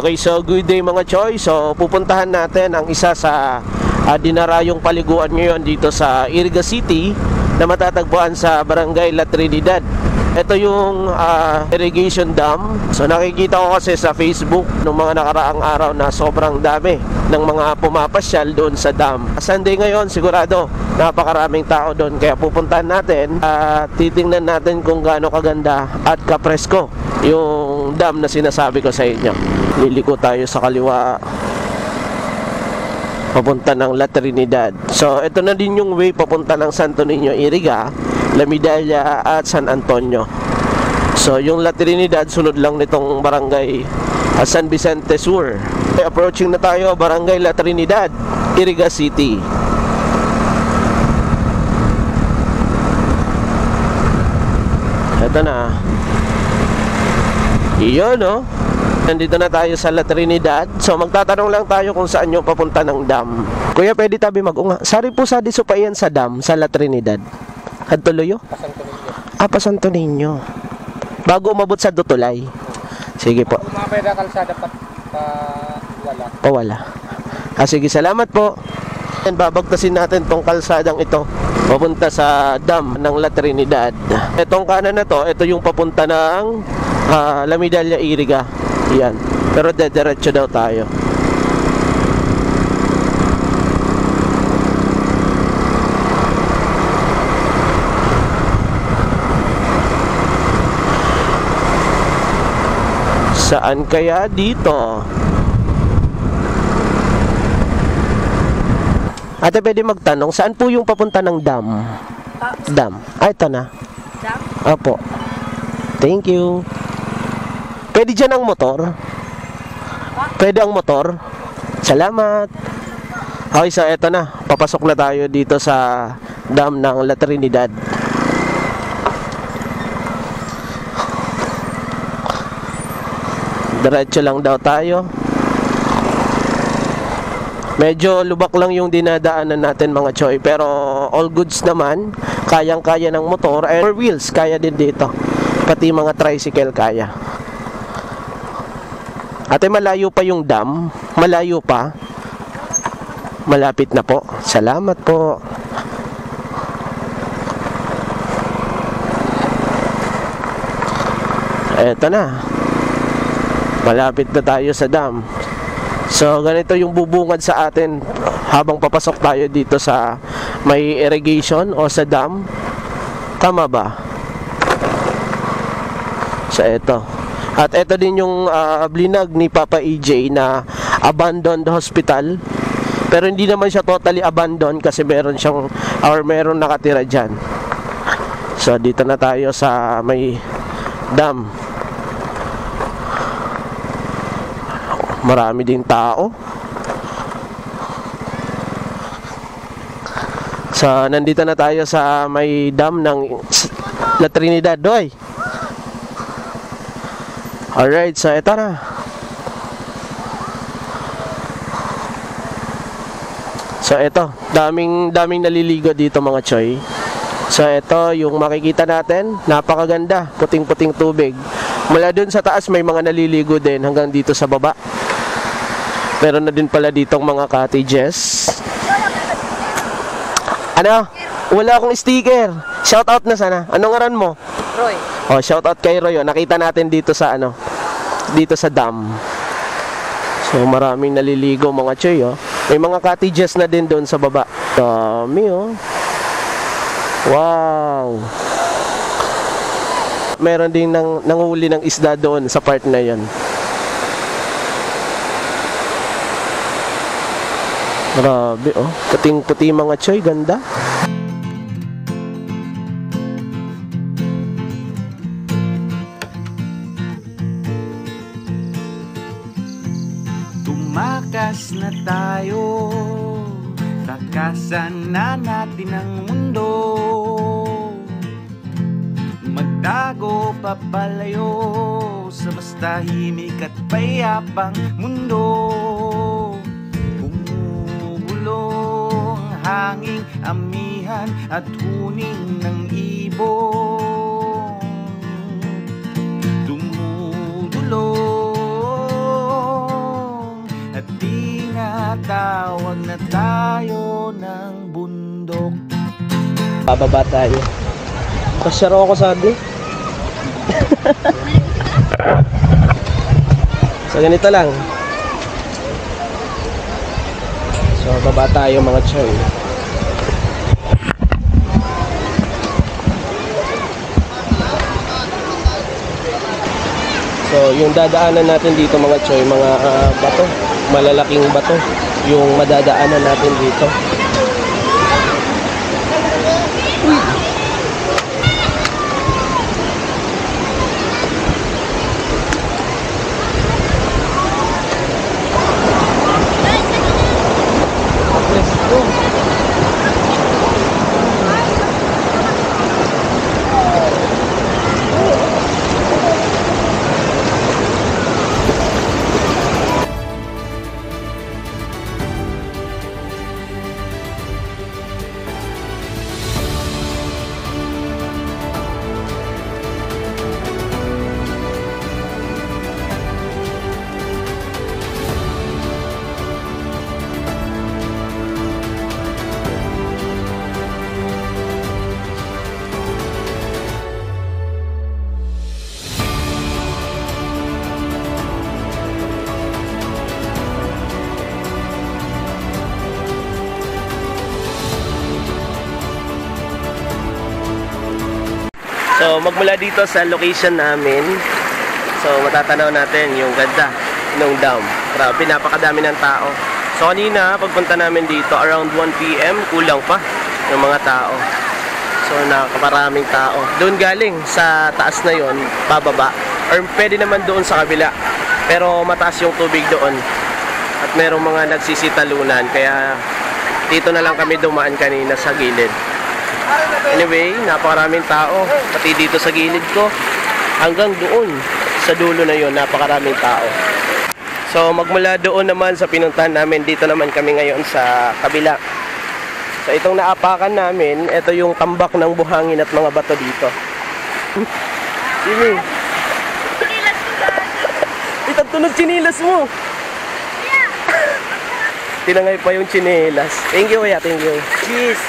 Okay, so good day mga Choy. So pupuntahan natin ang isa sa dinarayong paliguan ngayon dito sa Iriga City na matatagpuan sa Barangay La Trinidad. Ito yung irrigation dam. So nakikita ko kasi sa Facebook nung mga nakaraang araw na sobrang dami ng mga pumapasyal doon sa dam. Sunday ngayon, sigurado napakaraming tao doon. Kaya pupuntahan natin at titingnan natin kung gaano kaganda at kapresko yung dam na sinasabi ko sa inyo. Liliko tayo sa kaliwa papunta ng La Trinidad. So ito na din yung way papunta ng Santo Niño, Iriga, La Medalla at San Antonio. So yung La Trinidad sunod lang nitong barangay San Vicente Sur. Approaching na tayo Barangay La Trinidad, Iriga City. Ito na. Iyon, no? Nandito na tayo sa La Trinidad. So magtatanong lang tayo kung saan yung papunta ng dam. Kuya, pwede tabi mag-unga. Sari po sa disupayan sa dam sa La Trinidad. Hadtuloyo? Pasanto Niño. Pa Santo Niño. Bago umabot sa Dutulay. Sige po. Kung mga pwede kalsada wala. Pawala. Sige, salamat po. And babagtasin natin tong kalsadang ito papunta sa dam ng La Trinidad. Itong kanan na to, ito yung papunta ng La Medalla, Iriga. Yan. Pero dediretso daw tayo. Saan kaya dito? Ate, pwede magtanong, saan po yung papunta ng dam? Dam. Ito na. Dam? Opo. Thank you. Pwede dyan ang motor? Pwede ang motor? Salamat. Okay, so eto na. Papasok na tayo dito sa dam ng La Trinidad. Diretso lang daw tayo. Medyo lubak lang yung dinadaanan natin mga Choy, pero all goods naman. Kayang-kaya ng motor and four wheels, kaya din dito. Pati mga tricycle kaya. Ate, malayo pa yung dam? Malayo pa? Malapit na po. Salamat po. Eto na. Malapit na tayo sa dam. So ganito yung bubungad sa atin habang papasok tayo dito sa may irrigation o sa dam. Tama ba? So eto. At eto din yung blinag ni Papa EJ na abandoned hospital. Pero hindi naman siya totally abandoned kasi meron siyang meron nakatira dyan. So dito na tayo sa may dam. Marami din tao. So nandito na tayo sa may dam ng La Trinidad, doy. Alright, so ito na. So ito, daming naliligo dito mga Choy. So ito yung makikita natin, napakaganda, puting-puting tubig. Mula dun sa taas may mga naliligo din hanggang dito sa baba. Meron na din pala ditong mga cottages. Ano? Wala akong sticker. Shout out na sana. Anong ngaran mo? Roy. Oh, shout out kay Roy. Nakita natin dito sa dito sa dam. So maraming naliligo mga Choy, oh. May mga cottages na din doon sa baba. Dami, oh. Wow. Meron din nanguli ng isda doon sa part na 'yon. Grabe, oh. Puting-puti mga Choy, ganda. Tumakas na tayo, takasan na natin ang mundo. Magtago papalayo sa mas tahimik at payapang mundo. Bumubulong hanging amihan at huning ng ibon. Dumudulong tinatawag na tayo ng bundok. Bababa tayo. Pasyaro ako sabi. So ganito lang. So baba tayo mga choy. So yung dadaanan natin dito mga choy, mga bato, malalaking bato yung madadaanan natin dito. So magmula dito sa location namin, so matatanaw natin yung ganda ng dam. Grabe, napakadami ng tao. So kanina pagpunta namin dito around 1 PM, kulang pa yung mga tao. So nakakaraming tao. Doon galing sa taas na yon, bababa. Or pwede naman doon sa kabila. Pero mataas yung tubig doon. At merong mga nagsisitalunan. Kaya dito na lang kami dumaan kanina sa gilid. Anyway, napakaraming tao. Pati dito sa gilid ko, hanggang doon sa dulo na yon, napakaraming tao. So magmula doon naman sa pinuntahan namin, dito naman kami ngayon sa kabila. So itong naapakan namin, ito yung tambak ng buhangin at mga bato dito. Sini? Itatunog chinilas mo. Tinangay pa yung chinilas. Thank you, kuya. Thank you. Cheese.